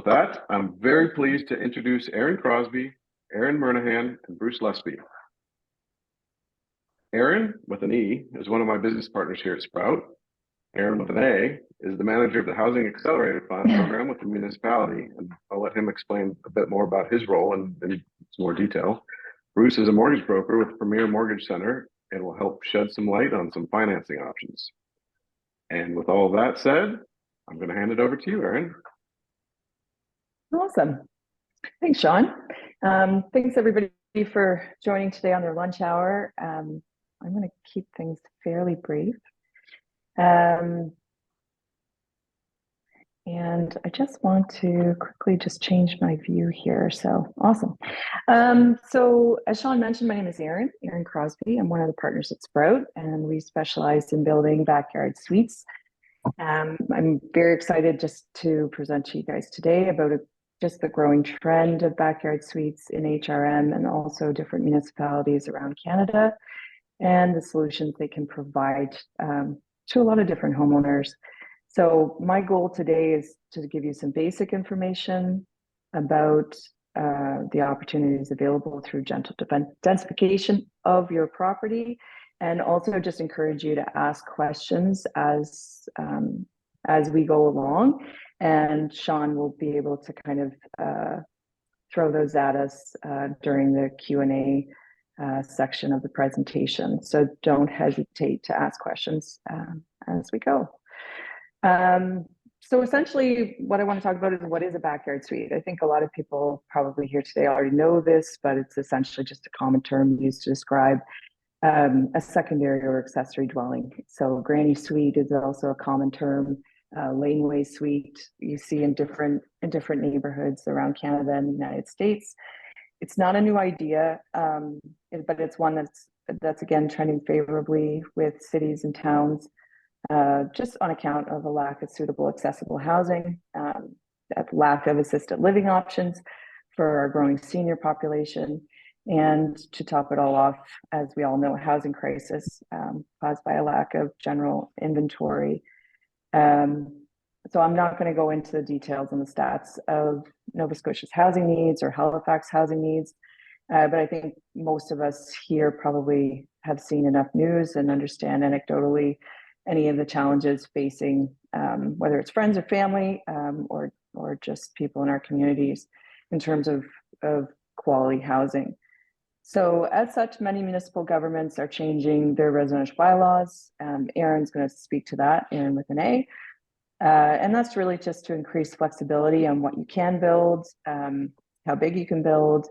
with that, I'm very pleased to introduce Erin Crosby, Erin Murnaghan, and Bruce Lusby. Erin, with an E, is one of my business partners here at Sprout. Erin, with an A, is the manager of the Housing Accelerator Fund program with the municipality, and I'll let him explain a bit more about his role in some more detail. Bruce is a mortgage broker with Premier Mortgage Center and will help shed some light on some financing options. And with all that said, I'm going to hand it over to you, Erin. Awesome. Thanks, Sean. Thanks, everybody, for joining today on their lunch hour. I'm going to keep things fairly brief. And I just want to quickly just change my view here. So awesome. So as Sean mentioned, my name is Erin Crosby. I'm one of the partners at Sprout, and we specialize in building backyard suites. I'm very excited just to present to you guys today about just the growing trend of backyard suites in HRM and also different municipalities around Canada, and the solutions they can provide to a lot of different homeowners. So my goal today is to give you some basic information about the opportunities available through gentle densification of your property, and also just encourage you to ask questions as we go along. And Sean will be able to kind of throw those at us during the Q&A section of the presentation. So don't hesitate to ask questions as we go. So essentially what I want to talk about is what is a backyard suite. I think a lot of people probably here today already know this, but it's essentially just a common term used to describe a secondary or accessory dwelling. So granny suite is also a common term. Laneway suite you see in different neighborhoods around Canada and the United States. It's not a new idea, but it's one that's again trending favorably with cities and towns, just on account of a lack of suitable accessible housing, a lack of assisted living options for our growing senior population, and to top it all off, as we all know, a housing crisis caused by a lack of general inventory. So I'm not going to go into the details and the stats of Nova Scotia's housing needs or Halifax housing needs, but I think most of us here probably have seen enough news and understand anecdotally any of the challenges facing, whether it's friends or family, or just people in our communities in terms of quality housing. So as such, many municipal governments are changing their residential bylaws. Erin's going to speak to that, Erin with an A. And that's really just to increase flexibility on what you can build, how big you can build.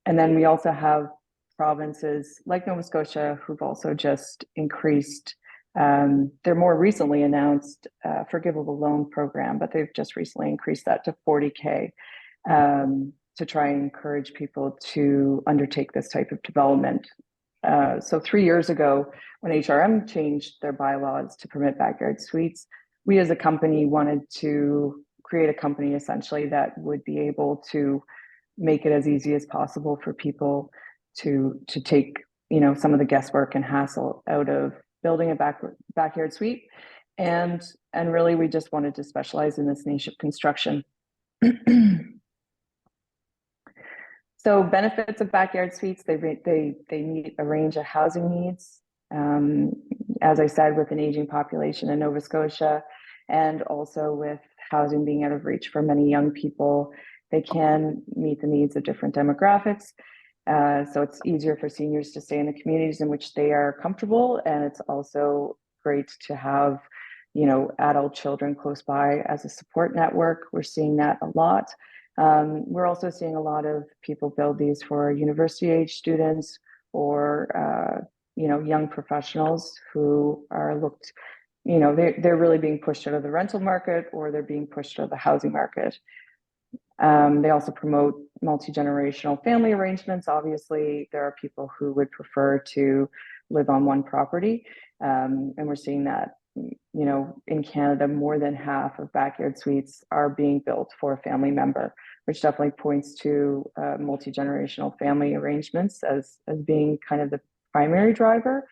And then we also have provinces like Nova Scotia who've also just increased their more recently announced forgivable loan program, but they've just recently increased that to 40K. To try and encourage people to undertake this type of development. So 3 years ago, when HRM changed their bylaws to permit backyard suites, we as a company wanted to create a company essentially that would be able to make it as easy as possible for people to take, some of the guesswork and hassle out of building a backyard suite. And really, we just wanted to specialize in this niche of construction. So benefits of backyard suites, they meet a range of housing needs. As I said, with an aging population in Nova Scotia, and also with housing being out of reach for many young people, they can meet the needs of different demographics. So it's easier for seniors to stay in the communities in which they are comfortable. And it's also great to have, adult children close by as a support network. We're seeing that a lot. We're also seeing a lot of people build these for university age students or, young professionals who are looked, they're really being pushed out of the rental market, or they're being pushed out of the housing market. They also promote multi-generational family arrangements. Obviously, there are people who would prefer to live on one property. And we're seeing that, in Canada, more than half of backyard suites are being built for a family member, which definitely points to multi-generational family arrangements as being kind of the primary driver.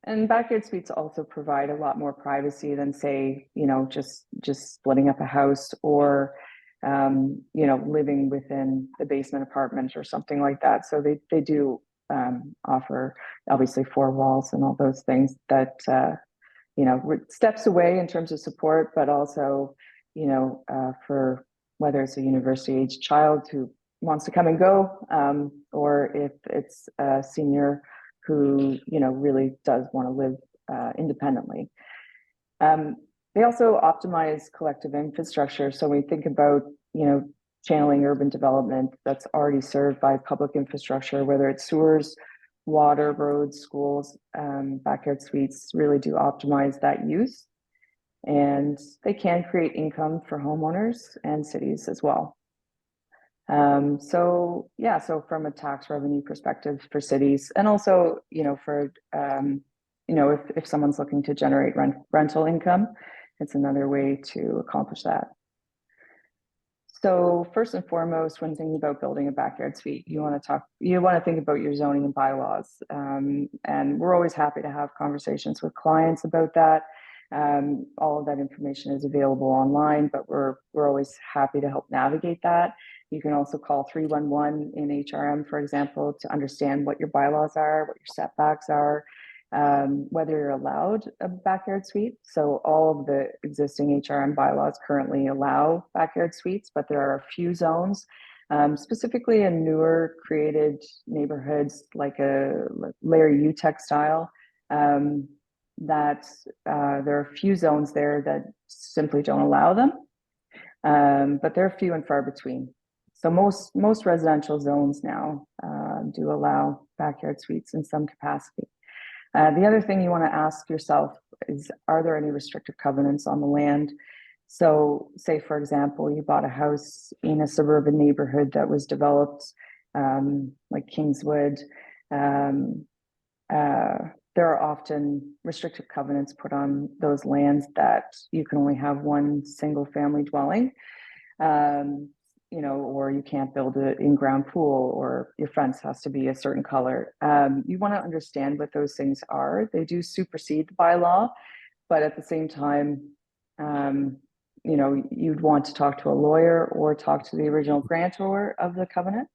And backyard suites also provide a lot more privacy than, say, just splitting up a house or, living within the basement apartment or something like that. So they do offer obviously 4 walls and all those things that, steps away in terms of support, but also, for whether it's a university age child who wants to come and go, or if it's a senior who, really does want to live independently. They also optimize collective infrastructure. So we think about, channeling urban development that's already served by public infrastructure, whether it's sewers, water, roads, schools. Backyard suites really do optimize that use, and they can create income for homeowners and cities as well. So from a tax revenue perspective for cities, and also, if someone's looking to generate rental income, it's another way to accomplish that. So first and foremost, when thinking about building a backyard suite, you want to think about your zoning and bylaws. And we're always happy to have conversations with clients about that. All of that information is available online, but we're always happy to help navigate that. You can also call 311 in HRM, for example, to understand what your bylaws are, what your setbacks are, whether you're allowed a backyard suite. So all of the existing HRM bylaws currently allow backyard suites, but there are a few zones, specifically in newer created neighborhoods like a Larry U-Tech style, that there are a few zones there that simply don't allow them, but they're few and far between. So most residential zones now do allow backyard suites in some capacity. The other thing you want to ask yourself is, are there any restrictive covenants on the land? So say, for example, you bought a house in a suburban neighborhood that was developed like Kingswood. There are often restrictive covenants put on those lands that you can only have one single family dwelling, or you can't build an in-ground pool, or your fence has to be a certain color. You want to understand what those things are. They do supersede the bylaw, but at the same time, you'd want to talk to a lawyer or talk to the original grantor of the covenant,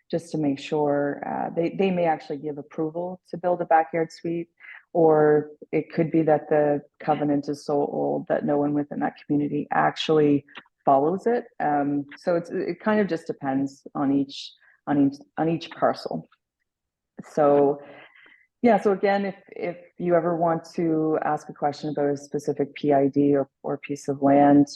just to make sure. They may actually give approval to build a backyard suite, or it could be that the covenant is so old that no one within that community actually follows it. So it kind of just depends on each parcel. So so again, if you ever want to ask a question about a specific PID or piece of land,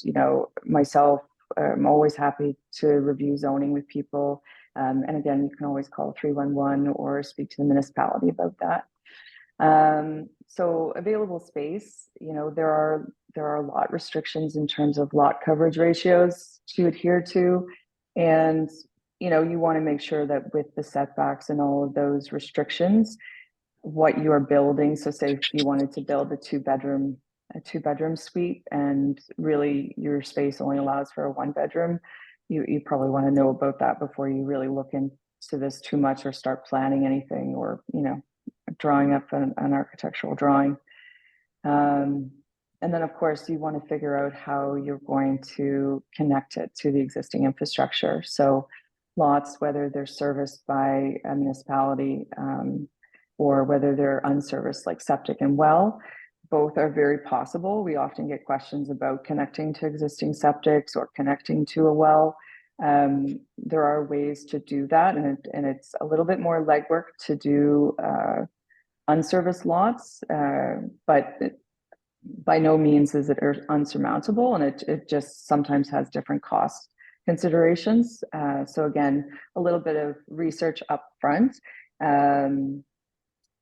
myself, I'm always happy to review zoning with people. And again, you can always call 311 or speak to the municipality about that. So available space, there are lot restrictions in terms of lot coverage ratios to adhere to. And, you want to make sure that with the setbacks and all of those restrictions, what you are building. So say if you wanted to build a two bedroom suite, and really your space only allows for a 1-bedroom, you probably want to know about that before you really look into this too much or start planning anything, or, drawing up an architectural drawing. And then of course you want to figure out how you're going to connect it to the existing infrastructure. So lots, whether they're serviced by a municipality, or whether they're unserviced, like septic and well, both are very possible. We often get questions about connecting to existing septics or connecting to a well. There are ways to do that, and it's a little bit more legwork to do unserviced lots, but by no means is it unsurmountable, and it just sometimes has different cost considerations. So again, a little bit of research up front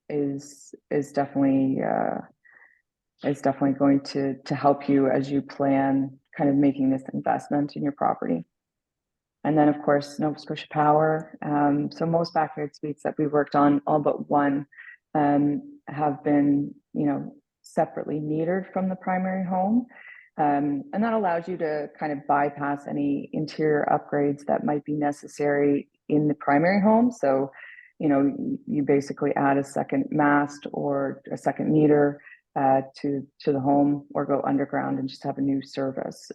is definitely going to help you as you plan kind of making this investment in your property. And then of course, Nova Scotia Power. So most backyard suites that we worked on, all but one, have been, separately metered from the primary home. And that allows you to kind of bypass any interior upgrades that might be necessary in the primary home. So, you basically add a second mast or a second meter to the home, or go underground and just have a new service.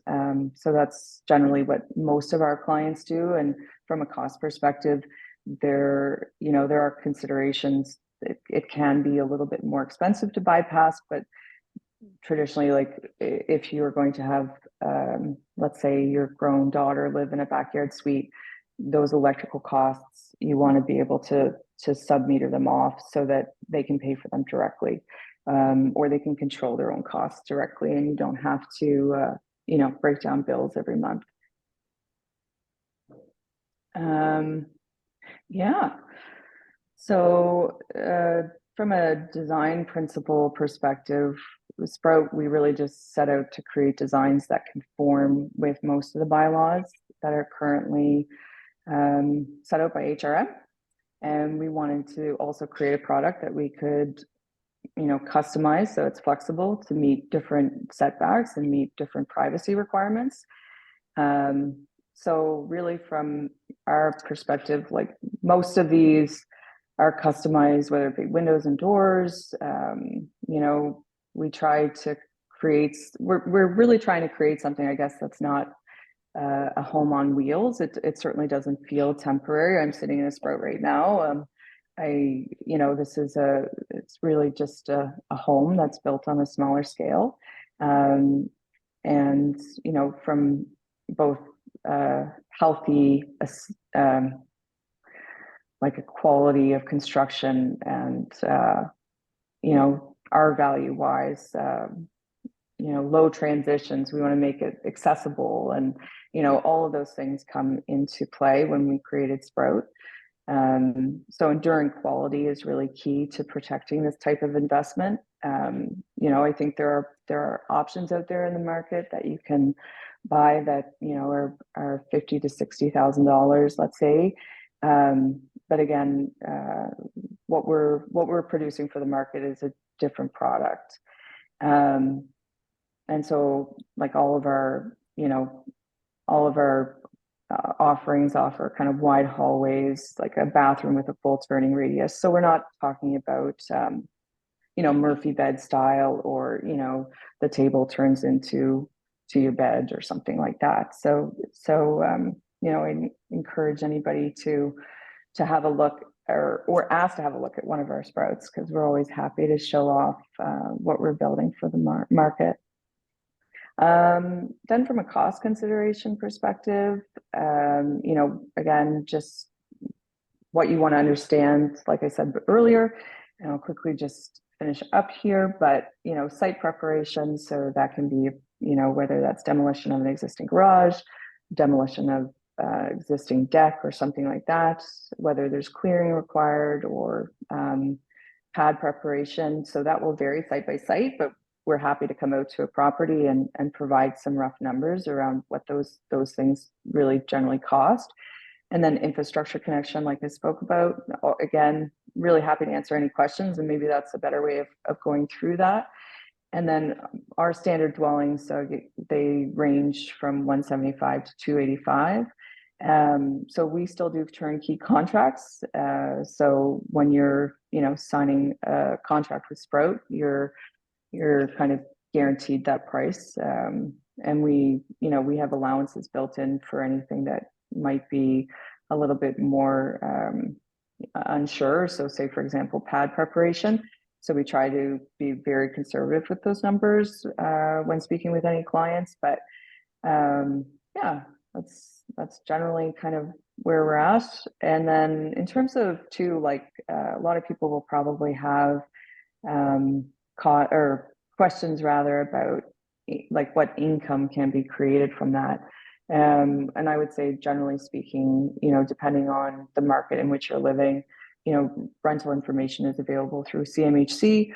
So that's generally what most of our clients do. And from a cost perspective, there are considerations. It can be a little bit more expensive to bypass, but traditionally, like if you're going to have, let's say your grown daughter live in a backyard suite, those electrical costs, you want to be able to sub-meter them off so that they can pay for them directly, or they can control their own costs directly, and you don't have to, break down bills every month. Yeah. So from a design principle perspective, with Sprout, we really just set out to create designs that conform with most of the bylaws that are currently set out by HRM. And we wanted to also create a product that we could, customize so it's flexible to meet different setbacks and meet different privacy requirements. So really from our perspective, like most of these are customized, whether it be windows and doors. We try to create, we're really trying to create something, I guess, that's not a home on wheels. It certainly doesn't feel temporary. I'm sitting in a Sprout right now. It's really just a home that's built on a smaller scale. And, from both healthy, like a quality of construction and, our value wise, low transitions, we want to make it accessible, and, all of those things come into play when we created Sprout. So enduring quality is really key to protecting this type of investment. I think there are options out there in the market that you can buy that, are $50,000 to $60,000, let's say. But again, what we're producing for the market is a different product. And so like all of our offerings offer kind of wide hallways, like a bathroom with a full turning radius. So we're not talking about, Murphy bed style, or, the table turns into your bed or something like that. So I encourage anybody to have a look, or ask to have a look at one of our Sprouts, because we're always happy to show off what we're building for the market. Then from a cost consideration perspective, again, just what you want to understand, like I said earlier, and I'll quickly just finish up here, but, site preparation. So that can be, whether that's demolition of an existing garage, demolition of existing deck or something like that, whether there's clearing required, or pad preparation. So that will vary site by site, but we're happy to come out to a property and provide some rough numbers around what those things really generally cost. And then infrastructure connection, like I spoke about, again, really happy to answer any questions, and maybe that's a better way of going through that. And then our standard dwellings, so they range from 175 to 285. So we still do turnkey contracts. So when you're, signing a contract with Sprout, you're kind of guaranteed that price. And we have allowances built in for anything that might be a little bit more unsure. So say, for example, pad preparation. So we try to be very conservative with those numbers when speaking with any clients. But yeah, that's generally kind of where we're at. And then in terms of a lot of people will probably have questions rather about like what income can be created from that. And I would say, generally speaking, depending on the market in which you're living, rental information is available through CMHC.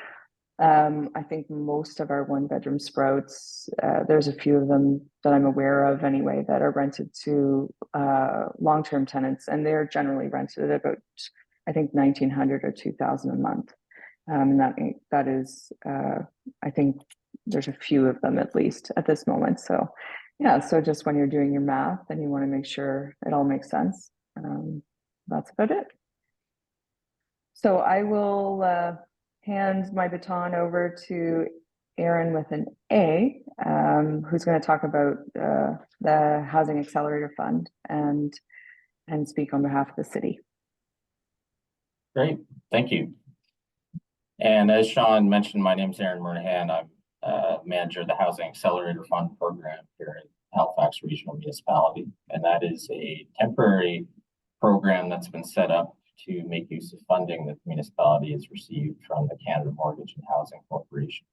I think most of our one-bedroom Sprouts, there's a few of them that I'm aware of anyway, that are rented to long-term tenants, and they're generally rented at about, I think, $1,900 or $2,000 a month. That is, I think there's a few of them at least at this moment. So yeah, so just when you're doing your math and you want to make sure it all makes sense, that's about it. So I will hand my baton over to Erin with an A, who's going to talk about the Housing Accelerator Fund and speak on behalf of the city. Great, thank you. And as Sean mentioned, my name is Erin Murnaghan. I'm manager of the Housing Accelerator Fund program here in Halifax Regional Municipality. And that is a temporary program that's been set up to make use of funding that the municipality has received from the Canada Mortgage and Housing Corporation.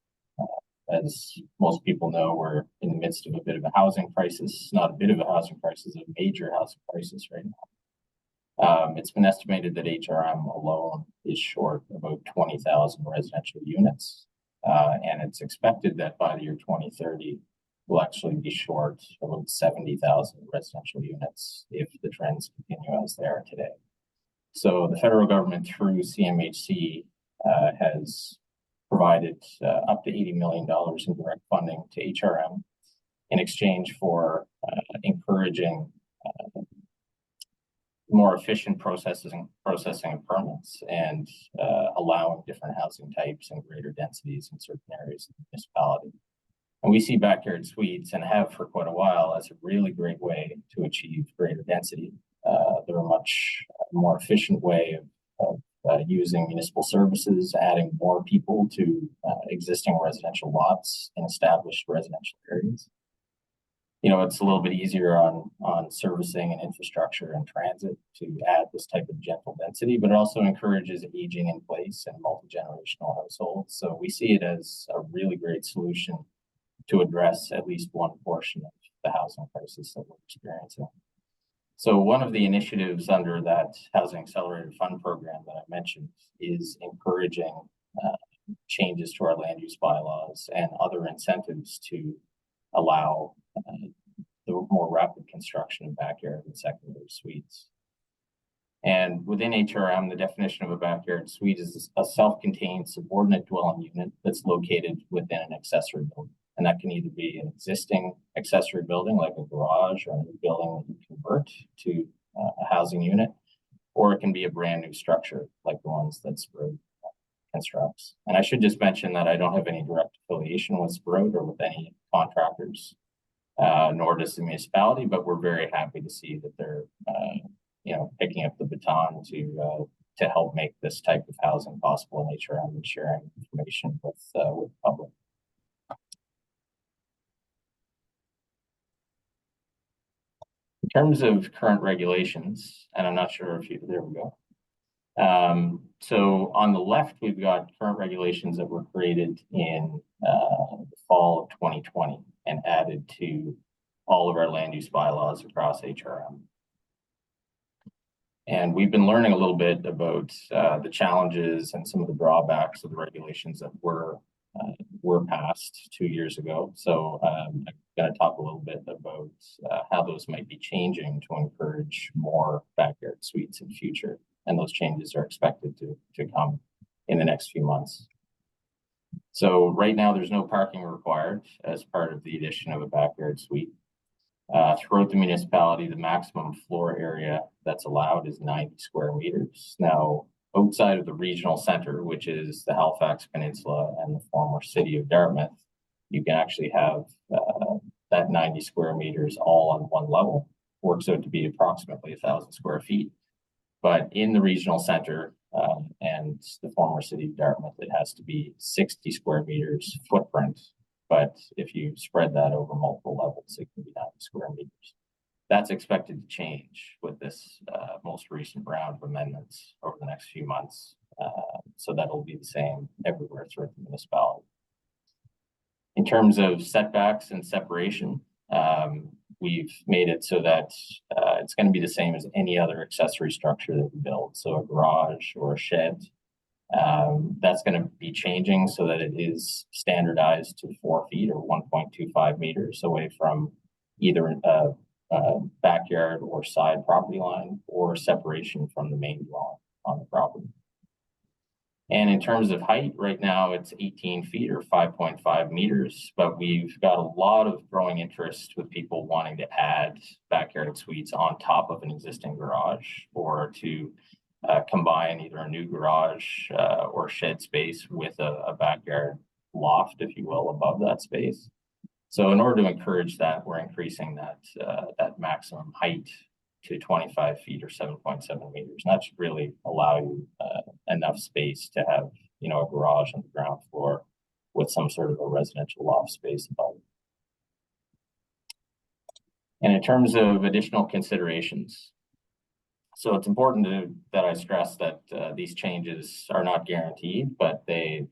As most people know, we're in the midst of a bit of a housing crisis, not a bit of a housing crisis, a major housing crisis right now. It's been estimated that HRM alone is short about 20,000 residential units. And it's expected that by the year 2030, we'll actually be short about 70,000 residential units if the trends continue as they are today. So the federal government through CMHC has provided up to $80 million in direct funding to HRM in exchange for encouraging more efficient processing of permits and allowing different housing types and greater densities in certain areas of the municipality. And we see backyard suites, and have for quite a while, as a really great way to achieve greater density. They're a much more efficient way of using municipal services, adding more people to existing residential lots in established residential areas. You know, it's a little bit easier on servicing and infrastructure and transit to add this type of gentle density, but it also encourages aging in place and multi-generational households. So we see it as a really great solution to address at least one portion of the housing crisis that we're experiencing. So one of the initiatives under that Housing Accelerator Fund program that I mentioned is encouraging changes to our land use bylaws and other incentives to allow the more rapid construction of backyard and secondary suites. And within HRM, the definition of a backyard suite is a self-contained subordinate dwelling unit that's located within an accessory building. And that can either be an existing accessory building like a garage or a new building that you convert to a housing unit, or it can be a brand new structure like the ones that Sprout constructs. And I should just mention that I don't have any direct affiliation with Sprout or with any contractors, nor does the municipality, but we're very happy to see that they're picking up the baton to help make this type of housing possible in HRM and sharing information with the public. In terms of current regulations, and I'm not sure if there we go. So on the left, we've got current regulations that were created in the fall of 2020 and added to all of our land use bylaws across HRM. And we've been learning a little bit about the challenges and some of the drawbacks of the regulations that were passed 2 years ago. So I'm going to talk a little bit about how those might be changing to encourage more backyard suites in the future. And those changes are expected to come in the next few months. So right now, there's no parking required as part of the addition of a backyard suite. Throughout the municipality, the maximum floor area that's allowed is 90 square meters. Now, outside of the regional center, which is the Halifax Peninsula and the former city of Dartmouth, you can actually have that 90 square meters all on one level. Works out to be approximately 1,000 square feet. But in the regional center and the former city of Dartmouth, it has to be 60 square meters footprint. But if you spread that over multiple levels, it can be 90 square meters. That's expected to change with this most recent round of amendments over the next few months. So that'll be the same everywhere throughout the municipality. In terms of setbacks and separation, we've made it so that it's going to be the same as any other accessory structure that we build. So a garage or a shed, that's going to be changing so that it is standardized to 4 feet or 1.25 meters away from either a backyard or side property line or separation from the main dwelling on the property. And in terms of height, right now it's 18 feet or 5.5 meters, but we've got a lot of growing interest with people wanting to add backyard suites on top of an existing garage or to combine either a new garage or shed space with a backyard loft, if you will, above that space. So in order to encourage that, we're increasing that maximum height to 25 feet or 7.7 meters. And that should really allow you enough space to have, a garage on the ground floor with some sort of a residential loft space above. And in terms of additional considerations, so it's important that I stress that these changes are not guaranteed, but they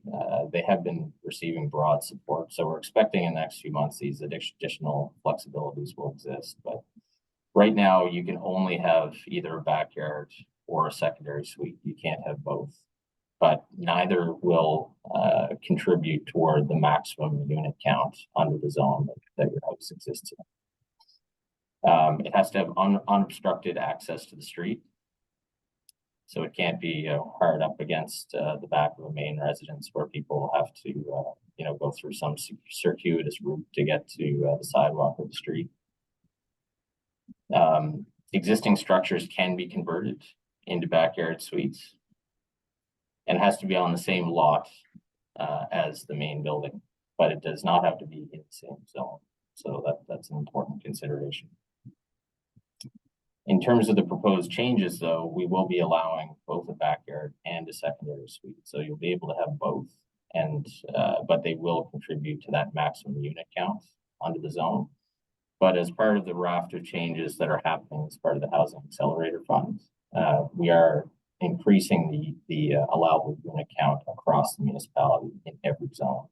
have been receiving broad support. So we're expecting in the next few months these additional flexibilities will exist. But right now, you can only have either a backyard or a secondary suite. You can't have both. But neither will contribute toward the maximum unit count under the zone that your house exists in. It has to have unobstructed access to the street. So it can't be hard up against the back of a main residence where people have to, go through some circuitous route to get to the sidewalk or the street. Existing structures can be converted into backyard suites and has to be on the same lot as the main building, but it does not have to be in the same zone. So that's an important consideration. In terms of the proposed changes, though, we will be allowing both a backyard and a secondary suite. So you'll be able to have both, and but they will contribute to that maximum unit count under the zone. But as part of the raft of changes that are happening as part of the Housing Accelerator Fund, we are increasing the allowable unit count across the municipality in every zone.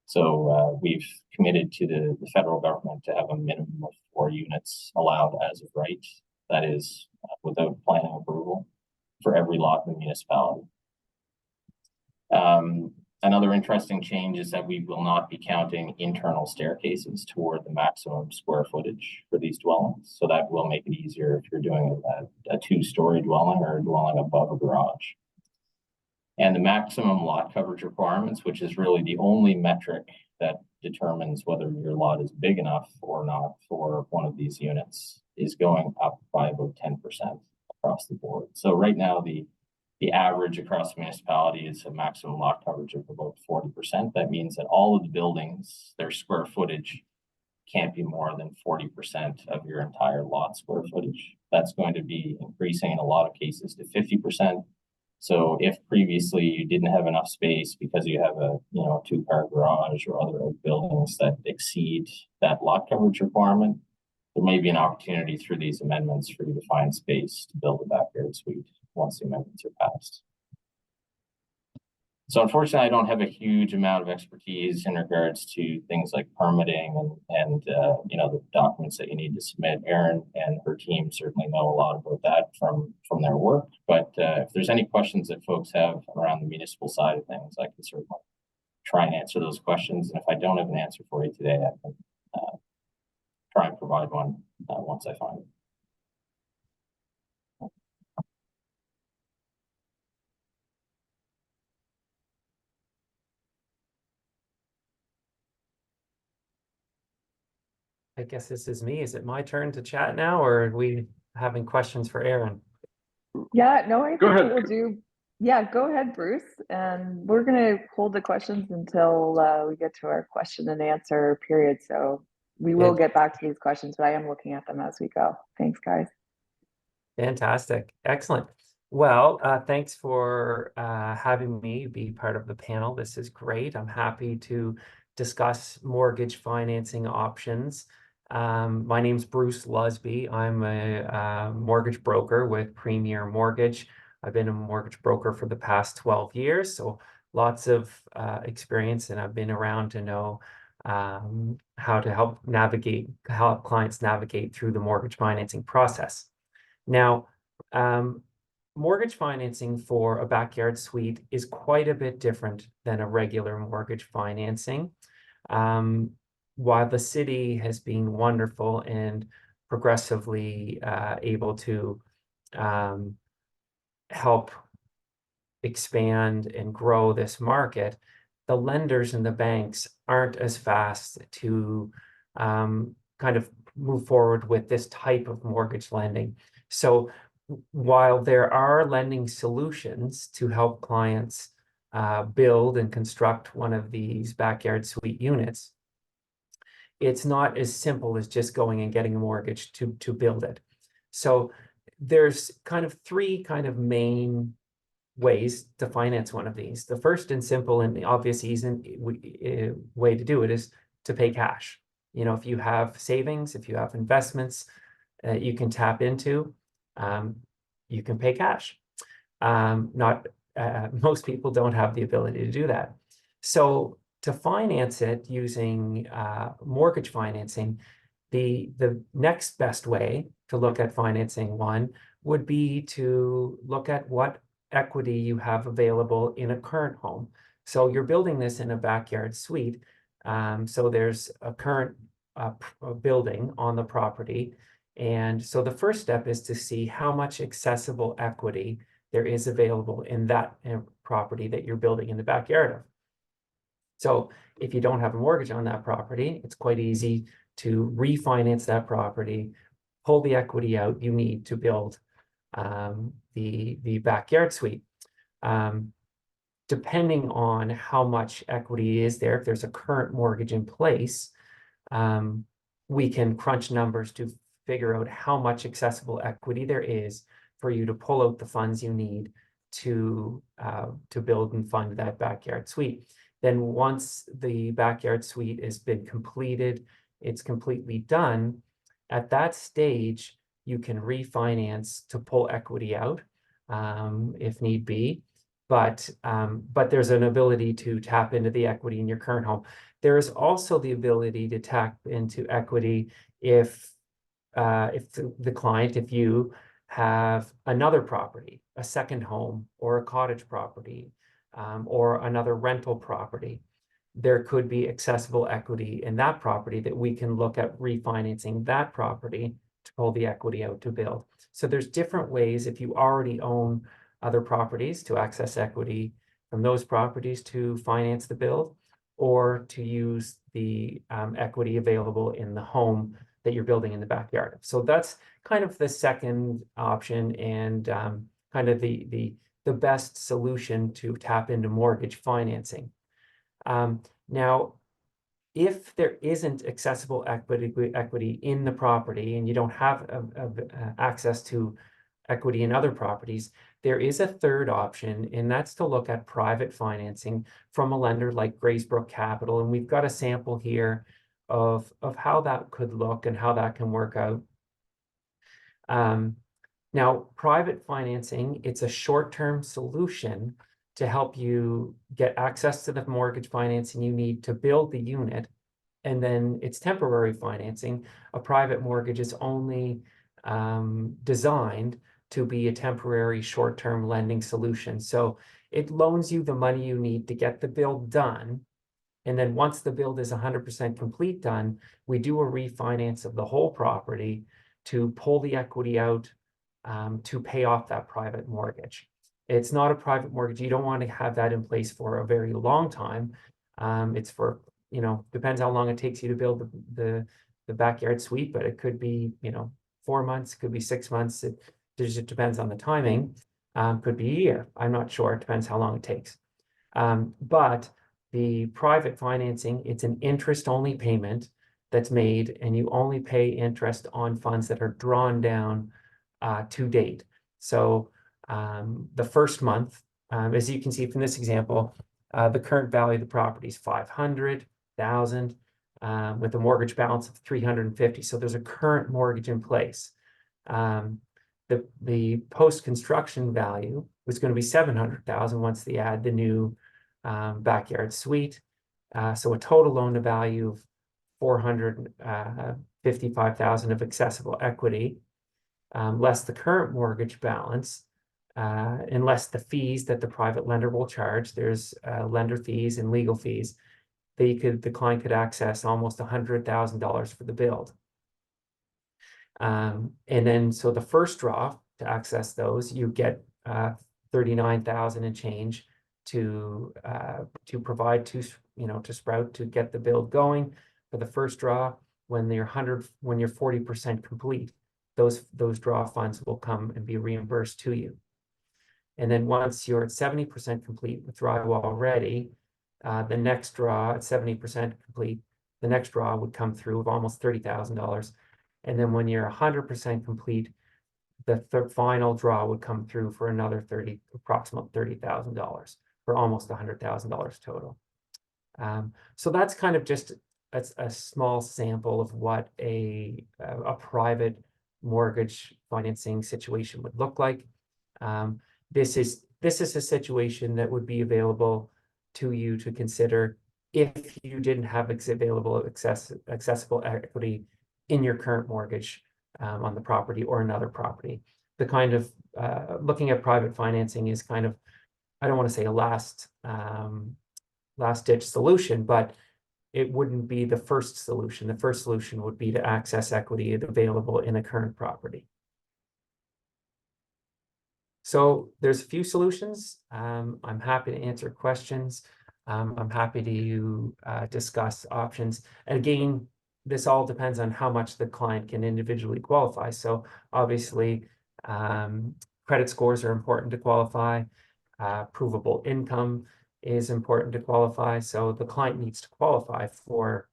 So we've committed to the federal government to have a minimum of 4 units allowed as of right. That is without planning approval for every lot in the municipality. Another interesting change is that we will not be counting internal staircases toward the maximum square footage for these dwellings. So that will make it easier if you're doing a 2-story dwelling or a dwelling above a garage. And the maximum lot coverage requirements, which is really the only metric that determines whether your lot is big enough or not for one of these units, is going up by about 10% across the board. So right now, the average across the municipality is a maximum lot coverage of about 40%. That means that all of the buildings, their square footage can't be more than 40% of your entire lot square footage. That's going to be increasing in a lot of cases to 50%. So if previously you didn't have enough space because you have a 2-car garage or other buildings that exceed that lot coverage requirement, there may be an opportunity through these amendments for you to find space to build a backyard suite once the amendments are passed. So unfortunately, I don't have a huge amount of expertise in regards to things like permitting and the documents that you need to submit. Erin and her team certainly know a lot about that from their work. But if there's any questions that folks have around the municipal side of things, I can certainly try and answer those questions. And if I don't have an answer for you today, I can try and provide one once I find it. I guess this is me. Is it my turn to chat now, or are we having questions for Erin? Yeah, no, I think Go ahead. what we'll do. Yeah, go ahead, Bruce. And we're going to hold the questions until we get to our question and answer period. So we will get back to these questions, but I am looking at them as we go. Thanks, guys. Fantastic. Excellent. Well, thanks for having me be part of the panel. This is great. I'm happy to discuss mortgage financing options. My name's Bruce Lusby. I'm a mortgage broker with Premier Mortgage. I've been a mortgage broker for the past 12 years, so lots of experience, and I've been around to know how to help clients navigate through the mortgage financing process. Now, mortgage financing for a backyard suite is quite a bit different than a regular mortgage financing. While the city has been wonderful and progressively able to help expand and grow this market, the lenders and the banks aren't as fast to kind of move forward with this type of mortgage lending. So while there are lending solutions to help clients build and construct one of these backyard suite units, it's not as simple as just going and getting a mortgage to build it. So there's kind of three kind of main ways to finance one of these. The first and simple and obvious easy way to do it is to pay cash. You know, if you have savings, if you have investments you can tap into, you can pay cash. Not most people don't have the ability to do that. So to finance it using mortgage financing, the next best way to look at financing one would be to look at what equity you have available in a current home. So you're building this in a backyard suite. So there's a current building on the property. And so the first step is to see how much accessible equity there is available in that property that you're building in the backyard of. So if you don't have a mortgage on that property, it's quite easy to refinance that property, pull the equity out you need to build the backyard suite. Depending on how much equity is there, if there's a current mortgage in place, we can crunch numbers to figure out how much accessible equity there is for you to pull out the funds you need to build and fund that backyard suite. Then once the backyard suite has been completed, it's completely done, at that stage, you can refinance to pull equity out if need be. But there's an ability to tap into the equity in your current home. There is also the ability to tap into equity if the client, if you have another property, a second home or a cottage property, or another rental property, there could be accessible equity in that property that we can look at refinancing that property to pull the equity out to build. So there's different ways if you already own other properties to access equity from those properties to finance the build, or to use the equity available in the home that you're building in the backyard. So that's kind of the second option and kind of the best solution to tap into mortgage financing. Now, if there isn't accessible equity in the property and you don't have access to equity in other properties, there is a third option, and that's to look at private financing from a lender like Graysbrook Capital. And we've got a sample here of how that could look and how that can work out. Now, private financing, it's a short-term solution to help you get access to the mortgage financing you need to build the unit. And then it's temporary financing. A private mortgage is only designed to be a temporary short-term lending solution. So it loans you the money you need to get the build done. And then once the build is 100% complete done, we do a refinance of the whole property to pull the equity out to pay off that private mortgage. It's not a private mortgage. You don't want to have that in place for a very long time. It's for, depends how long it takes you to build the backyard suite, but it could be, 4 months, could be 6 months. It just depends on the timing. Could be a year. I'm not sure. It depends how long it takes. But the private financing, it's an interest-only payment that's made, and you only pay interest on funds that are drawn down to date. So the first month, as you can see from this example, the current value of the property is $500,000 with a mortgage balance of $350,000. So there's a current mortgage in place. The post-construction value was going to be $700,000 once they add the new backyard suite. So a total loan to value of $455,000 of accessible equity, less the current mortgage balance, and less the fees that the private lender will charge. There's lender fees and legal fees. The client could access almost $100,000 for the build. And then, so the first draw to access those, you get $39,000 and change to provide to Sprout to get the build going for the first draw when you're 40% complete. those draw funds will come and be reimbursed to you. And then once you're at 70% complete with drywall ready, the next draw at 70% complete, the next draw would come through of almost $30,000. And then when you're 100% complete, the final draw would come through for another approximate $30,000 for almost $100,000 total. So that's kind of just a small sample of what a private mortgage financing situation would look like. This is a situation that would be available to you to consider if you didn't have available accessible equity in your current mortgage on the property or another property. The kind of looking at private financing is kind of, I don't want to say a last ditch solution, but it wouldn't be the first solution. The first solution would be to access equity available in a current property. So there's a few solutions. I'm happy to answer questions. I'm happy to discuss options. And again, this all depends on how much the client can individually qualify. So obviously, credit scores are important to qualify. Provable income is important to qualify. So the client needs to qualify for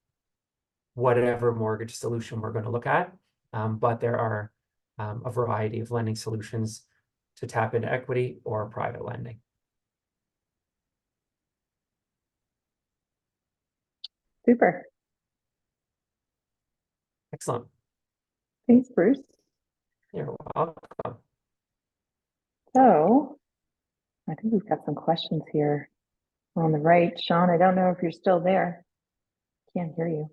whatever mortgage solution we're going to look at. But there are a variety of lending solutions to tap into equity or private lending. Super. Excellent. Thanks, Bruce. You're welcome. So I think we've got some questions here on the right. Sean, I don't know if you're still there. Can't hear you.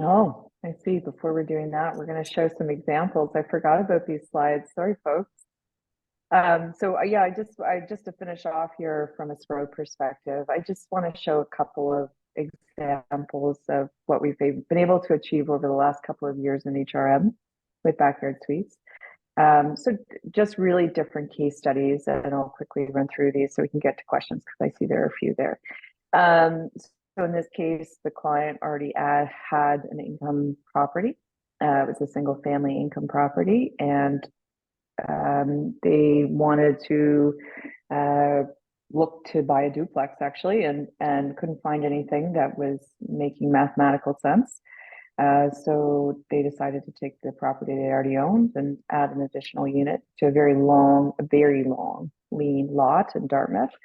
Oh, I see. Before we're doing that, we're going to show some examples. I forgot about these slides. Sorry, folks. So yeah, I just to finish off here from a Sprout perspective, I just want to show a couple of examples of what we've been able to achieve over the last couple of years in HRM with backyard suites. So just really different case studies, and I'll quickly run through these so we can get to questions because I see there are a few there. So in this case, the client already had an income property. It was a single family income property, and they wanted to look to buy a duplex actually, and couldn't find anything that was making mathematical sense. So they decided to take the property they already owned and add an additional unit to a very long, lean lot in Dartmouth.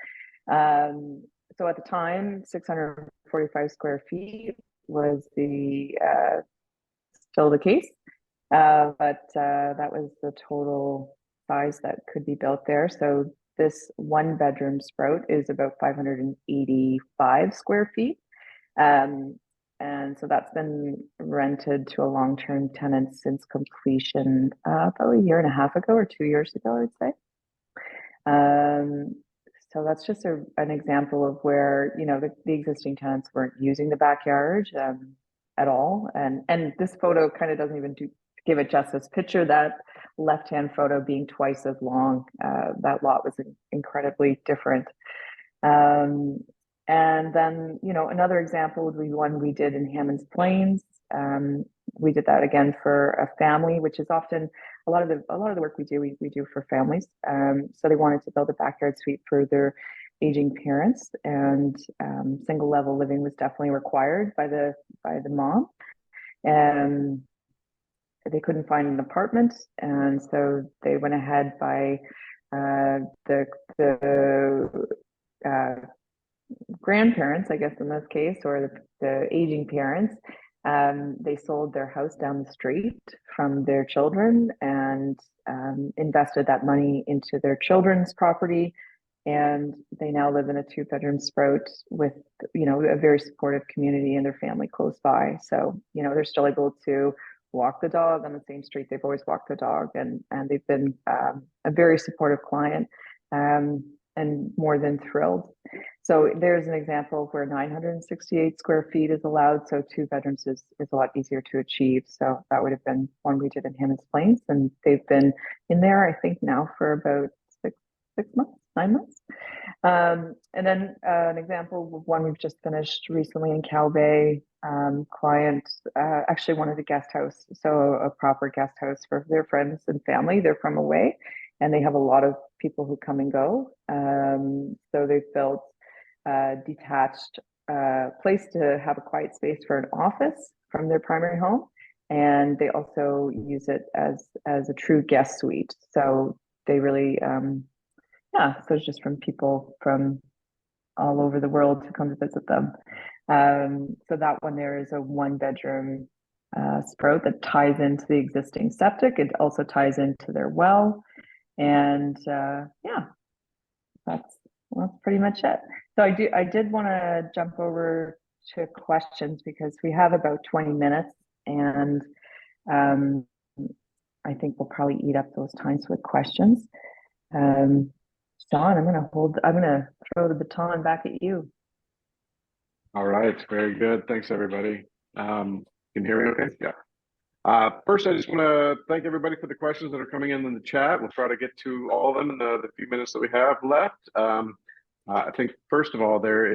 So at the time, 645 square feet was still the case. But that was the total size that could be built there. So this one bedroom Sprout is about 585 square feet. And so that's been rented to a long-term tenant since completion probably a year and a half ago or 2 years ago, I'd say. So that's just an example of where, you know, the existing tenants weren't using the backyard at all. And this photo kind of doesn't even give it justice. Picture that left-hand photo being twice as long. That lot was incredibly different. And then, you know, another example would be one we did in Hammonds Plains. We did that again for a family, which is often a lot of the work we do for families. So they wanted to build a backyard suite for their aging parents, and single level living was definitely required by the mom. And they couldn't find an apartment, and so they went ahead by the grandparents, I guess in this case, or the aging parents. They sold their house down the street from their children and invested that money into their children's property. And they now live in a 2-bedroom Sprout with, you know, a very supportive community and their family close by. So, you know, they're still able to walk the dog on the same street they've always walked the dog, and they've been a very supportive client, and more than thrilled. So there's an example of where 968 square feet is allowed. So 2 bedrooms is a lot easier to achieve. So that would have been one we did in Hammonds Plains, and they've been in there, I think now for about 9 months. And then an example of one we've just finished recently in Cow Bay, client actually wanted a guest house, so a proper guest house for their friends and family. They're from away, and they have a lot of people who come and go. So they've built a detached place to have a quiet space for an office from their primary home, and they also use it as a true guest suite. So they really, yeah. So it's just from people from all over the world to come to visit them. So that one there is a 1-bedroom sprout that ties into the existing septic. It also ties into their well, and yeah, that's pretty much it. So I did want to jump over to questions because we have about 20 minutes, and I think we'll probably eat up those times with questions. Sean, I'm gonna throw the baton back at you. All right, very good. Thanks, everybody. Can you hear me okay? Yeah. First, I just want to thank everybody for the questions that are coming in the chat. We'll try to get to all of them in the few minutes that we have left. I think, first of all, there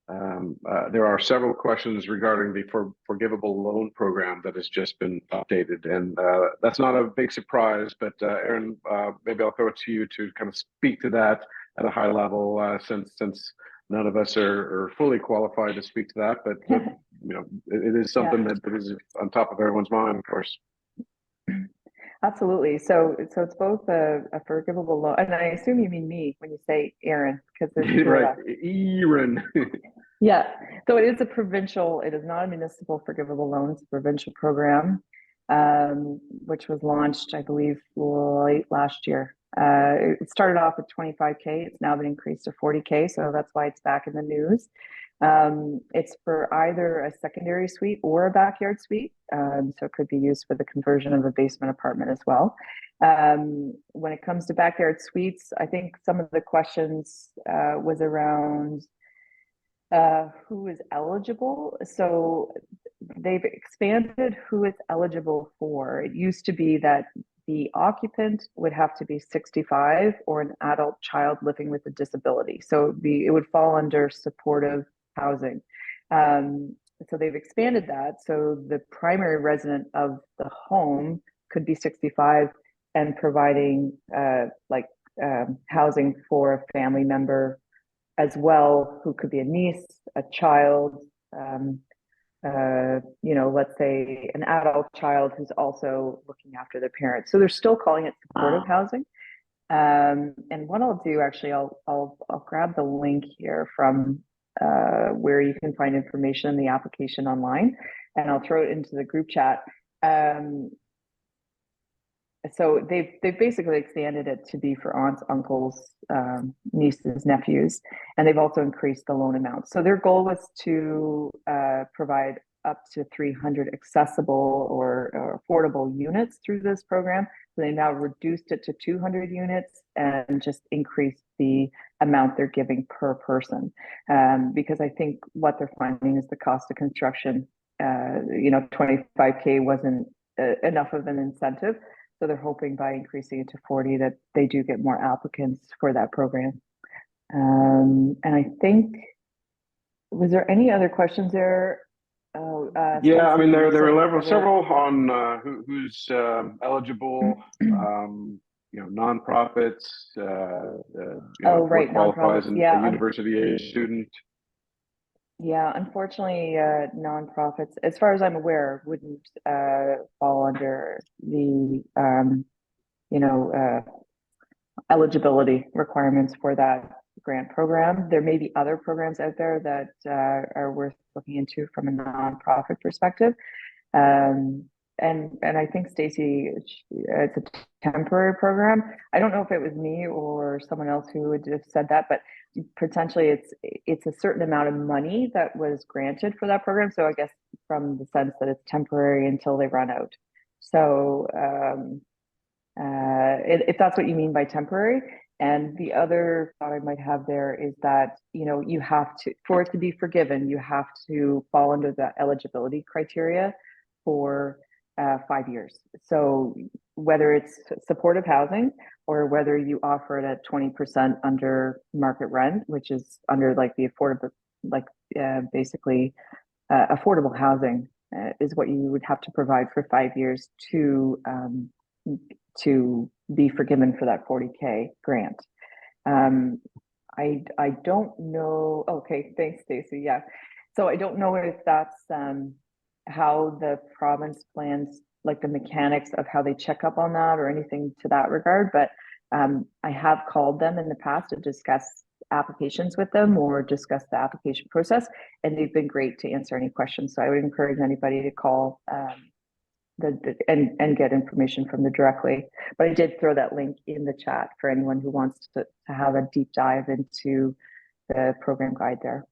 are several questions regarding the forgivable loan program that has just been updated, and that's not a big surprise, but Erin, maybe I'll throw it to you to kind of speak to that at a high level, since none of us are fully qualified to speak to that, but you know, it is something that is on top of everyone's mind, of course. Absolutely. So it's both a forgivable loan, and I assume you mean me when you say Erin, because there's two right, of us. Erin. Yeah. So it is a provincial. It is not a municipal forgivable loan. It's a provincial program, which was launched, I believe, late last year. It started off at 25K. It's now been increased to 40K. So that's why it's back in the news. It's for either a secondary suite or a backyard suite. So it could be used for the conversion of a basement apartment as well. When it comes to backyard suites, I think some of the questions was around who is eligible. So they've expanded who it's eligible for. It used to be that the occupant would have to be 65 or an adult child living with a disability. So it would fall under supportive housing. So they've expanded that. So the primary resident of the home could be 65 and providing housing for a family member as well, who could be a niece, a child, let's say an adult child who's also looking after their parents. So they're still calling it supportive housing. And what I'll do, actually, I'll grab the link here from where you can find information in the application online, and I'll throw it into the group chat. So they've basically expanded it to be for aunts, uncles, nieces, nephews, and they've also increased the loan amount. So their goal was to provide up to 300 accessible or affordable units through this program. So they now reduced it to 200 units and just increased the amount they're giving per person. Because I think what they're finding is the cost of construction, 25K wasn't enough of an incentive. So they're hoping by increasing it to 40 that they do get more applicants for that program. And I think, was there any other questions there? Yeah, I mean, there are several on who's eligible, nonprofits, right, qualifies nonprofits, yeah. A university age student. Yeah, unfortunately, nonprofits, as far as I'm aware, wouldn't fall under the eligibility requirements for that grant program. There may be other programs out there that are worth looking into from a nonprofit perspective. And I think, Stacey, it's a temporary program. I don't know if it was me or someone else who would have said that, but potentially it's a certain amount of money that was granted for that program. So I guess from the sense that it's temporary until they run out. So if that's what you mean by temporary. And the other thought I might have there is that, you have to, for it to be forgiven, you have to fall under the eligibility criteria for 5 years. So whether it's supportive housing or whether you offer it at 20% under market rent, which is under like the basically affordable housing is what you would have to provide for 5 years to be forgiven for that 40K grant. I don't know. Okay, thanks, Stacy. Yeah, so I don't know if that's how the province plans, like the mechanics of how they check up on that or anything to that regard. But I have called them in the past to discuss applications with them or discuss the application process, and they've been great to answer any questions. So I would encourage anybody to call and get information from them directly. But I did throw that link in the chat for anyone who wants to have a deep dive into the program guide there.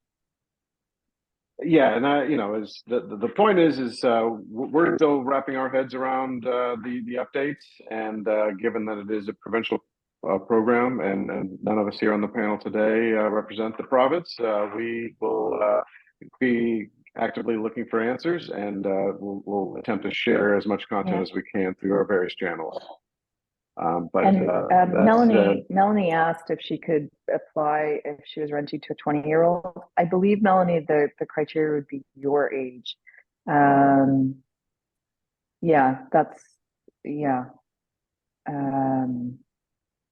Yeah, and is the point is we're still wrapping our heads around the updates, and given that it is a provincial program, and none of us here on the panel today represent the province, we will be actively looking for answers, and we'll attempt to share as much content as we can through our various channels. Melanie asked if she could apply if she was renting to a 20-year-old. I believe, Melanie, the criteria would be your age.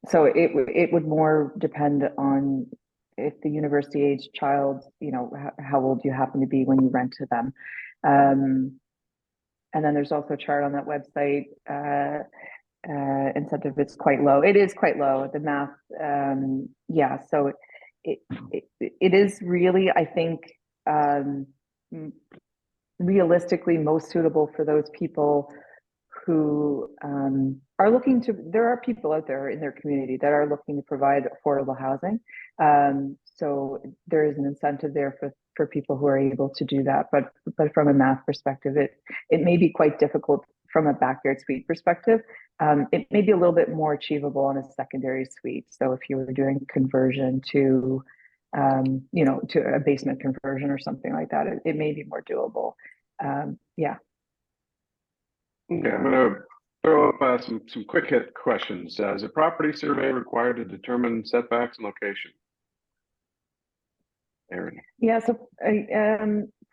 So it would more depend on if the university age child, how old you happen to be when you rent to them. And then there's also a chart on that website. Incentive is quite low. It is quite low. The math, so it is really, I think, realistically most suitable for those people who are looking to. There are people out there in their community that are looking to provide affordable housing. So there is an incentive there for people who are able to do that. But from a math perspective, it may be quite difficult from a backyard suite perspective. It may be a little bit more achievable on a secondary suite. So if you were doing conversion to, to a basement conversion or something like that, it may be more doable. Yeah. Okay, I'm going to throw up some quick hit questions. Is a property survey required to determine setbacks and location? Erin. Yeah, so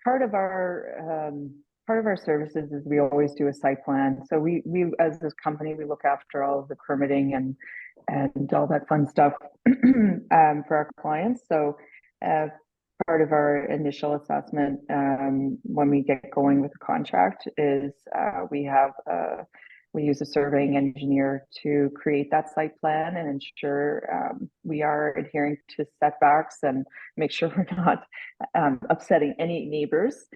part of our services is we always do a site plan. So we as this company, we look after all of the permitting and all that fun stuff for our clients. So part of our initial assessment when we get going with the contract is we use a surveying engineer to create that site plan and ensure we are adhering to setbacks and make sure we're not upsetting any neighbors,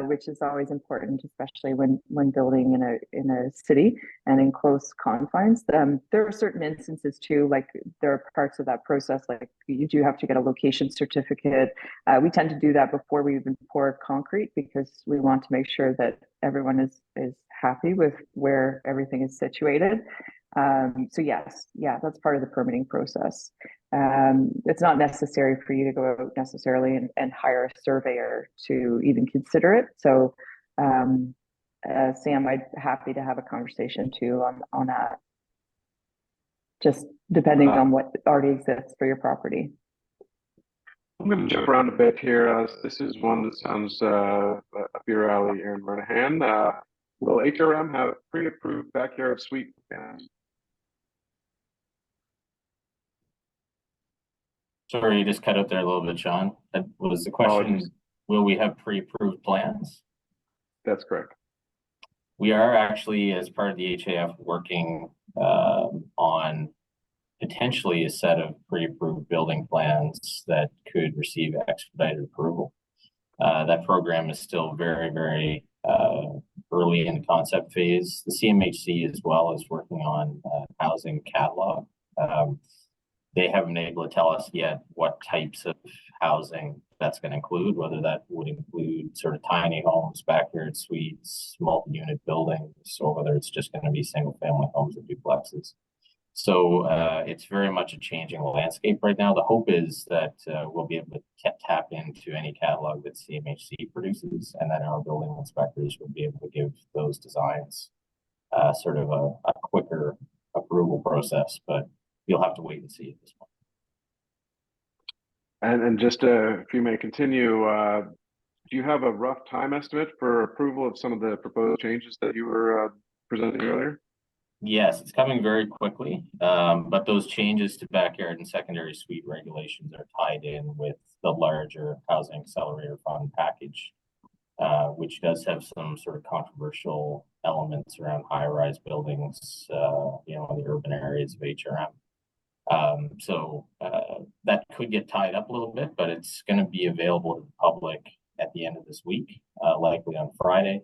which is always important, especially when building in a city and in close confines. There are certain instances too, like there are parts of that process, like you do have to get a location certificate. We tend to do that before we even pour concrete because we want to make sure that everyone is happy with where everything is situated. So yes, that's part of the permitting process. It's not necessary for you to go out necessarily and hire a surveyor to even consider it. So Sam, I'd happy to have a conversation too on that, just depending on what already exists for your property. I'm going to jump around a bit here. This is one that sounds up your alley, Erin Murnaghan. Will HRM have pre-approved backyard suite plans? Sorry, you just cut out there a little bit, Sean. That was the question. Will we have pre-approved plans? That's correct. We are actually, as part of the HAF, working on potentially a set of pre-approved building plans that could receive expedited approval. That program is still very, very early in the concept phase. The CMHC as well is working on housing catalog. They haven't been able to tell us yet what types of housing that's going to include, whether that would include sort of tiny homes, backyard suites, multi-unit buildings, or whether it's just going to be single family homes or duplexes. So it's very much a changing landscape right now. The hope is that we'll be able to tap into any catalog that CMHC produces, and then our building inspectors will be able to give those designs sort of a quicker approval process, but you'll have to wait and see at this point. And just if you may continue, do you have a rough time estimate for approval of some of the proposed changes that you were presenting earlier? Yes, it's coming very quickly, but those changes to backyard and secondary suite regulations are tied in with the larger Housing Accelerator Fund package, which does have some sort of controversial elements around high-rise buildings, in the urban areas of HRM. So that could get tied up a little bit, but it's going to be available to the public at the end of this week, likely on Friday,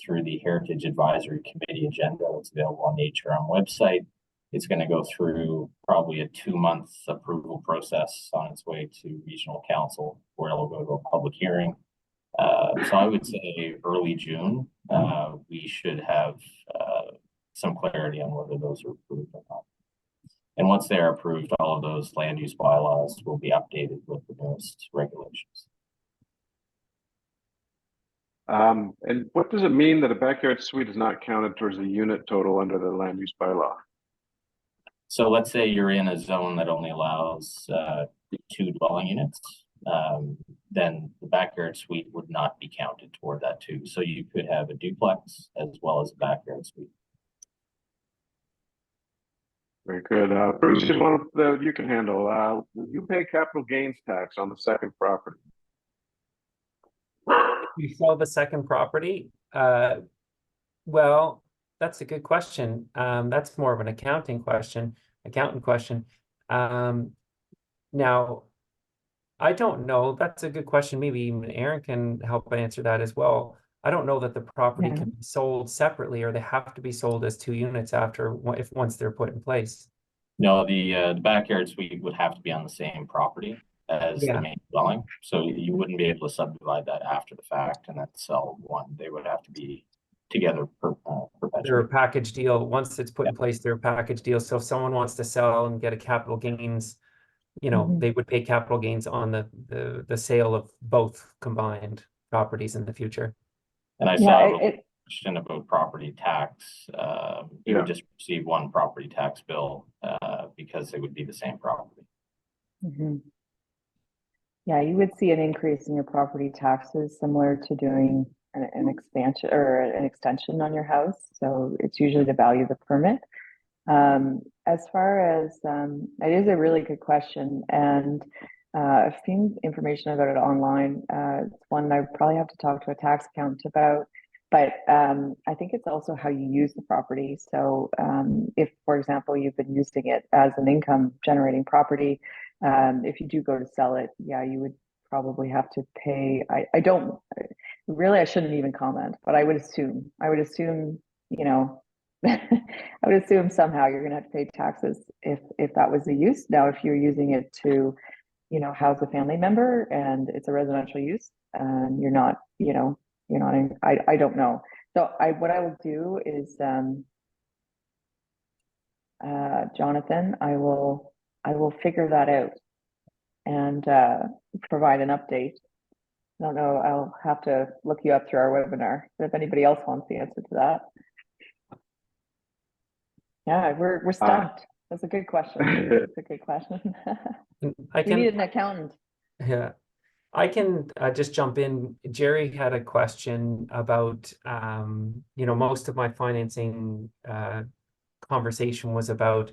through the Heritage Advisory Committee agenda that's available on the HRM website. It's going to go through probably a 2-month approval process on its way to Regional Council, where it'll go to a public hearing. So I would say early June, we should have some clarity on whether those are approved or not. And once they are approved, all of those land use bylaws will be updated with the newest regulations. And what does it mean that a backyard suite is not counted towards the unit total under the land use bylaw? So let's say you're in a zone that only allows 2 dwelling units, then the backyard suite would not be counted toward that too. So you could have a duplex as well as a backyard suite. Very good. Bruce, is one that you can handle. You pay capital gains tax on the second property. You sell the second property? Well, that's a good question. That's more of an accountant question. Now, I don't know. That's a good question. Maybe even Erin can help answer that as well. I don't know that the property can be sold separately, or they have to be sold as 2 units once they're put in place. No, the backyard suite would have to be on the same property as the main dwelling. So you wouldn't be able to subdivide that after the fact and then sell one. They would have to be together perpetually. They're a package deal. Once it's put in place, they're a package deal. So if someone wants to sell and get a capital gains, they would pay capital gains on the sale of both combined properties in the future. And I saw a question about property tax. You would just receive one property tax bill because it would be the same property. Yeah, you would see an increase in your property taxes similar to doing an expansion or an extension on your house. So it's usually the value of the permit. As far as it is a really good question, and I've seen information about it online. It's one I probably have to talk to a tax accountant about, but I think it's also how you use the property. So if, for example, you've been using it as an income generating property, if you do go to sell it, you would probably have to pay. I don't really, I shouldn't even comment, but I would assume, I would assume somehow you're going to have to pay taxes if that was the use. Now, if you're using it to, house a family member and it's a residential use, and you're not in, I don't know. So what I will do is, Jonathan, I will figure that out and provide an update. I don't know, I'll have to look you up through our webinar, but if anybody else wants the answer to that. Yeah, we're stumped. That's a good question. That's a good question. We need an accountant. Yeah, I can just jump in. Jerry had a question about, most of my financing conversation was about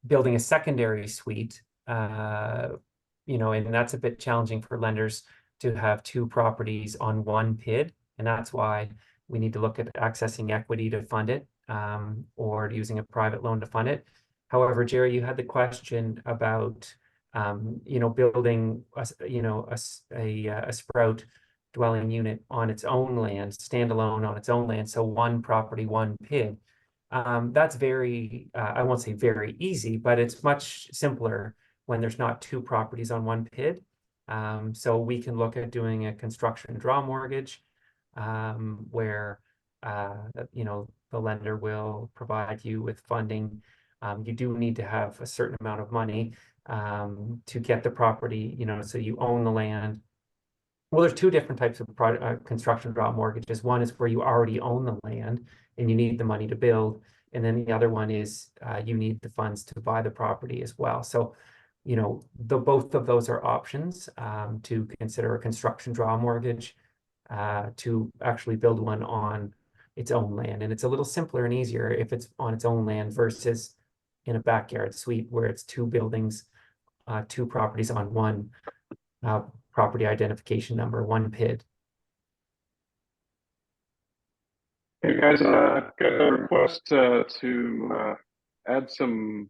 building a secondary suite, and that's a bit challenging for lenders to have 2 properties on one PID. And that's why we need to look at accessing equity to fund it, or using a private loan to fund it. However, Jerry, you had the question about, building a sprout dwelling unit on its own land, standalone on its own land. So 1 property, 1 PID. That's very, I won't say very easy, but it's much simpler when there's not 2 properties on 1 PID. So we can look at doing a construction draw mortgage, where, the lender will provide you with funding. You do need to have a certain amount of money to get the property, so you own the land. Well, there's 2 different types of construction draw mortgages. One is where you already own the land and you need the money to build. And then the other one is you need the funds to buy the property as well. So both of those are options to consider a construction draw mortgage to actually build one on its own land. And it's a little simpler and easier if it's on its own land versus in a backyard suite where it's two buildings, two properties on one property identification number, one PID. Hey guys, I've got a request to add some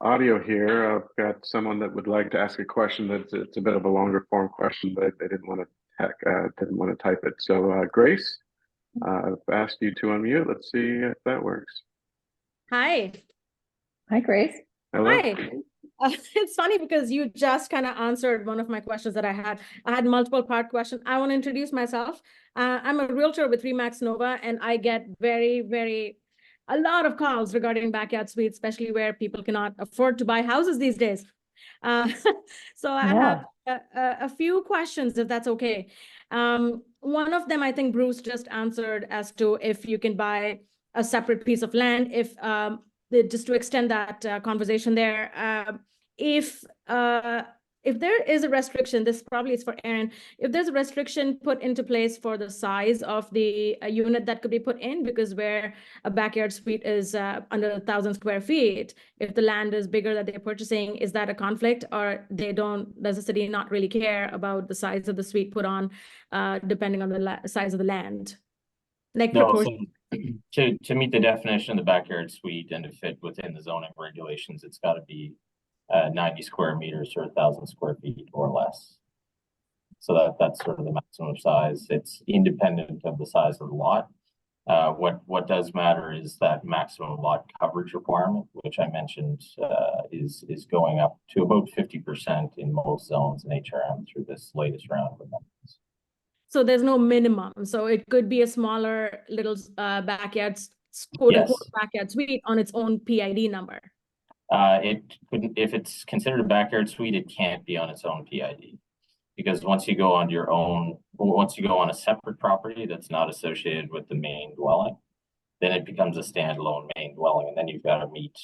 audio here. I've got someone that would like to ask a question. It's a bit of a longer form question, but they didn't want to type it. So Grace, I've asked you to unmute. Let's see if that works. Hi. Hi, Grace. Hello. Hi. It's funny because you just kind of answered one of my questions that I had. I had multiple part question. I want to introduce myself. I'm a realtor with Remax Nova, and I get a lot of calls regarding backyard suites, especially where people cannot afford to buy houses these days. So I have a few questions, if that's okay. One of them, I think Bruce just answered as to if you can buy a separate piece of land, just to extend that conversation there. If there is a restriction, this probably is for Erin, if there's a restriction put into place for the size of the unit that could be put in, because where a backyard suite is under 1,000 square feet, if the land is bigger that they're purchasing, is that a conflict, or does the city not really care about the size of the suite put on, depending on the size of the land? Like No, proportion. so to meet the definition of the backyard suite and to fit within the zoning regulations, it's got to be 90 square meters or 1,000 square feet or less. So that's sort of the maximum size. It's independent of the size of the lot. What does matter is that maximum lot coverage requirement, which I mentioned is going up to about 50% in most zones in HRM through this latest round of amendments. So there's no minimum. So it could be a smaller little backyard, Yes. backyard suite on its own PID number. It couldn't, if it's considered a backyard suite, it can't be on its own PID. Because once you go on a separate property that's not associated with the main dwelling, then it becomes a standalone main dwelling. And then you've got to meet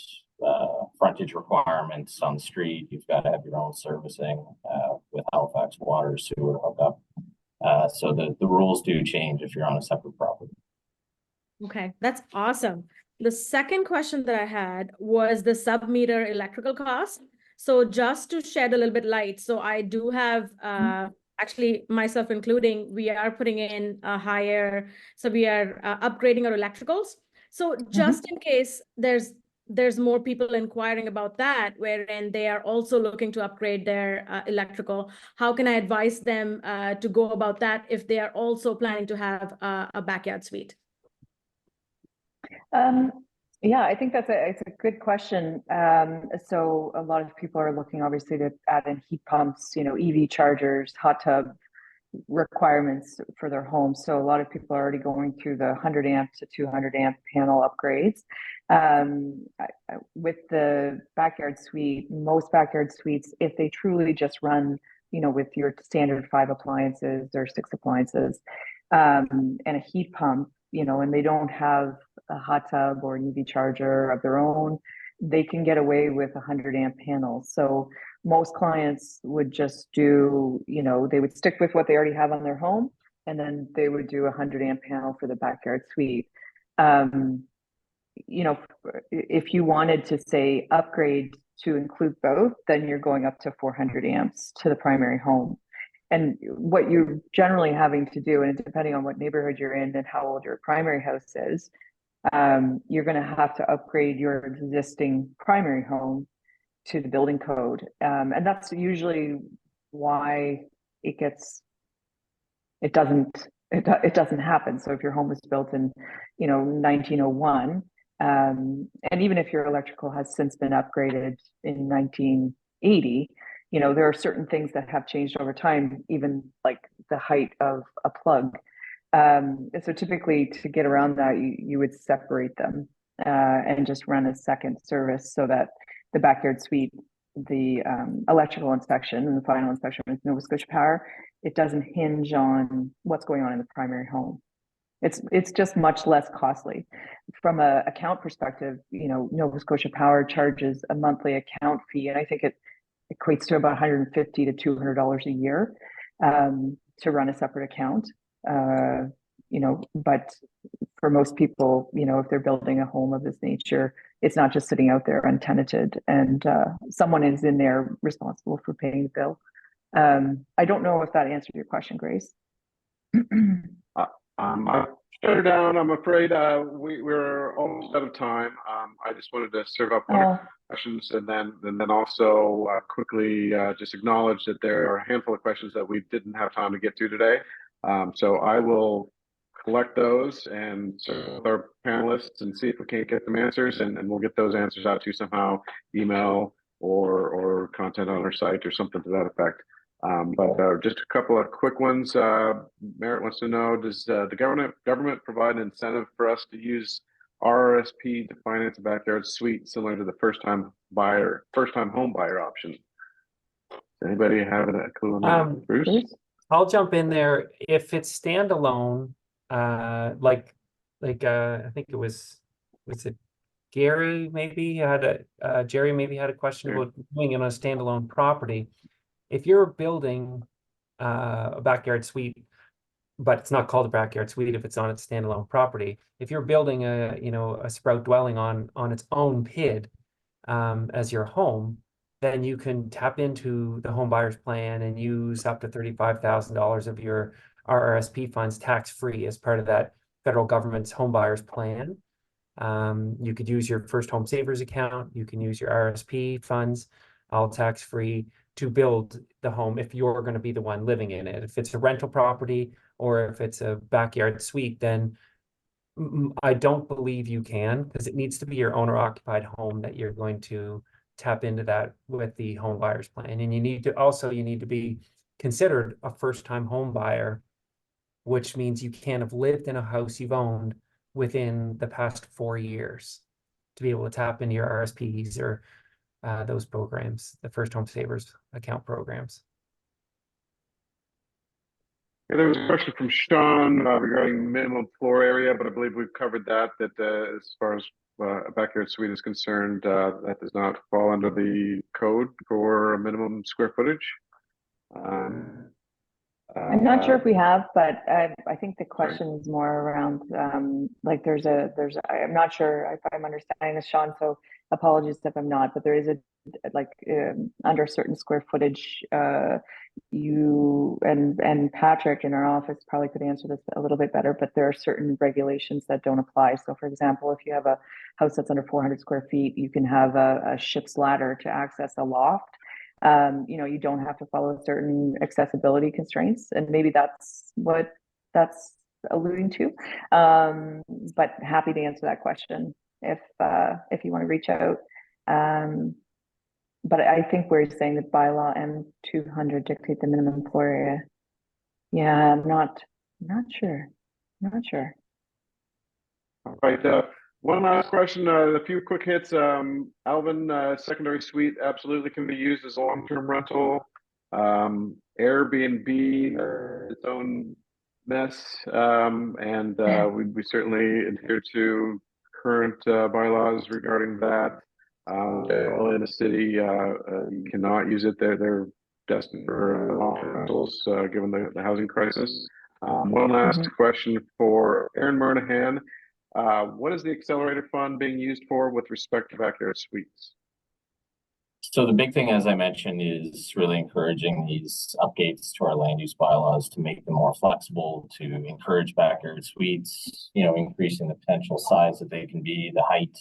frontage requirements on the street. You've got to have your own servicing with Halifax water, sewer hookup. So the rules do change if you're on a separate property. Okay, that's awesome. The second question that I had was the sub-meter electrical cost. So just to shed a little bit light, so I do have, actually myself including, we are putting in a higher, so we are upgrading our electricals. So just in case there's more people inquiring about that, wherein they are also looking to upgrade their electrical, how can I advise them to go about that if they are also planning to have a backyard suite? Yeah, I think it's a good question. So a lot of people are looking obviously to add in heat pumps, EV chargers, hot tub requirements for their homes. So a lot of people are already going through the 100 amp to 200 amp panel upgrades. With the backyard suite, most backyard suites, if they truly just run, with your standard 5 appliances or 6 appliances, and a heat pump, and they don't have a hot tub or an EV charger of their own, they can get away with 100 amp panels. So most clients would just do, they would stick with what they already have on their home, and then they would do a 100 amp panel for the backyard suite. If you wanted to say upgrade to include both, then you're going up to 400 amps to the primary home. And what you're generally having to do, and depending on what neighborhood you're in and how old your primary house is, you're going to have to upgrade your existing primary home to the building code. And that's usually why it doesn't happen. So if your home was built in, 1901, and even if your electrical has since been upgraded in 1980, there are certain things that have changed over time, even like the height of a plug. So typically to get around that, you would separate them and just run a second service so that the backyard suite, the electrical inspection and the final inspection with Nova Scotia Power, it doesn't hinge on what's going on in the primary home. It's just much less costly. From a account perspective, Nova Scotia Power charges a monthly account fee, and I think it equates to about $150 to $200 a year to run a separate account. But for most people, if they're building a home of this nature, it's not just sitting out there untenanted, and someone is in there responsible for paying the bill. I don't know if that answered your question, Grace. I shut her down. I'm afraid we're almost out of time. I just wanted to serve up one or two questions, and then also quickly just acknowledge that there are a handful of questions that we didn't have time to get to today. So I will collect those and serve with our panelists and see if we can't get them answers, and we'll get those answers out to you somehow, email or content on our site or something to that effect. But just a couple of quick ones. Merritt wants to know, does the government provide an incentive for us to use RRSP to finance a backyard suite similar to the first time home buyer option? Does anybody have a clue on that? Bruce? I'll jump in there. If it's standalone, I think it was it Gary maybe had Jerry maybe had a question about doing it on a standalone property. If you're building a backyard suite, but it's not called a backyard suite if it's on its standalone property. If you're building a sprout dwelling on its own PID as your home, then you can tap into the home buyer's plan and use up to $35,000 of your RRSP funds tax-free as part of that federal government's home buyer's plan. You could use your first home savers account. You can use your RRSP funds, all tax-free, to build the home if you're going to be the one living in it. If it's a rental property or if it's a backyard suite, then I don't believe you can, because it needs to be your owner-occupied home that you're going to tap into that with the home buyer's plan. And you need to be considered a first-time home buyer, which means you can't have lived in a house you've owned within the past 4 years to be able to tap into your RSPs or those programs, the first home savers account programs. Yeah, there was a question from Sean regarding minimum floor area, but I believe we've covered that as far as a backyard suite is concerned, that does not fall under the code for minimum square footage. I'm not sure if we have, but I think the question is more around I'm not sure if I'm understanding this, Sean, so apologies if I'm not, but there is under certain square footage, you and Patrick in our office probably could answer this a little bit better, but there are certain regulations that don't apply. So for example, if you have a house that's under 400 square feet, you can have a ship's ladder to access a loft. You don't have to follow certain accessibility constraints, and maybe that's what that's alluding to. But happy to answer that question if you want to reach out. But I think we're saying that bylaw M200 dictate the minimum floor area. Yeah, I'm not sure. All right. One last question, a few quick hits. Alvin, secondary suite absolutely can be used as a long-term rental. Airbnb, its own mess. We certainly adhere to current bylaws regarding that. All in a city, you cannot use it. They're destined for long-term rentals, given the housing crisis. One last question for Erin Murnaghan. What is the Accelerator Fund being used for with respect to backyard suites? So the big thing, as I mentioned, is really encouraging these updates to our land use bylaws to make them more flexible, to encourage backyard suites, increasing the potential size that they can be, the height,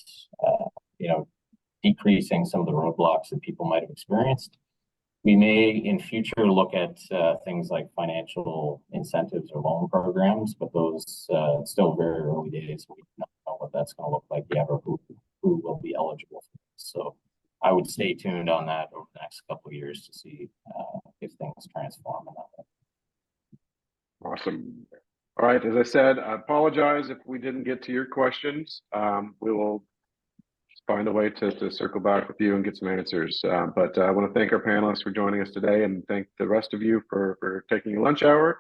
decreasing some of the roadblocks that people might have experienced. We may in future look at things like financial incentives or loan programs, but those still very early days. We don't know what that's going to look like yet or who will be eligible for this. So I would stay tuned on that over the next couple of years to see if things transform in that way. Awesome. All right. As I said, I apologize if we didn't get to your questions. We will find a way to circle back with you and get some answers. But I want to thank our panelists for joining us today, and thank the rest of you for taking your lunch hour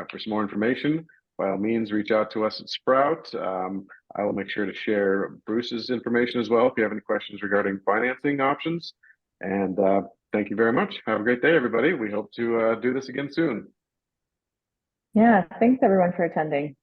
for some more information. by all means, reach out to us at Sprout. I will make sure to share Bruce's information as well if you have any questions regarding financing options. And thank you very much. Have a great day, everybody. We hope to do this again soon. Yeah, thanks everyone for attending.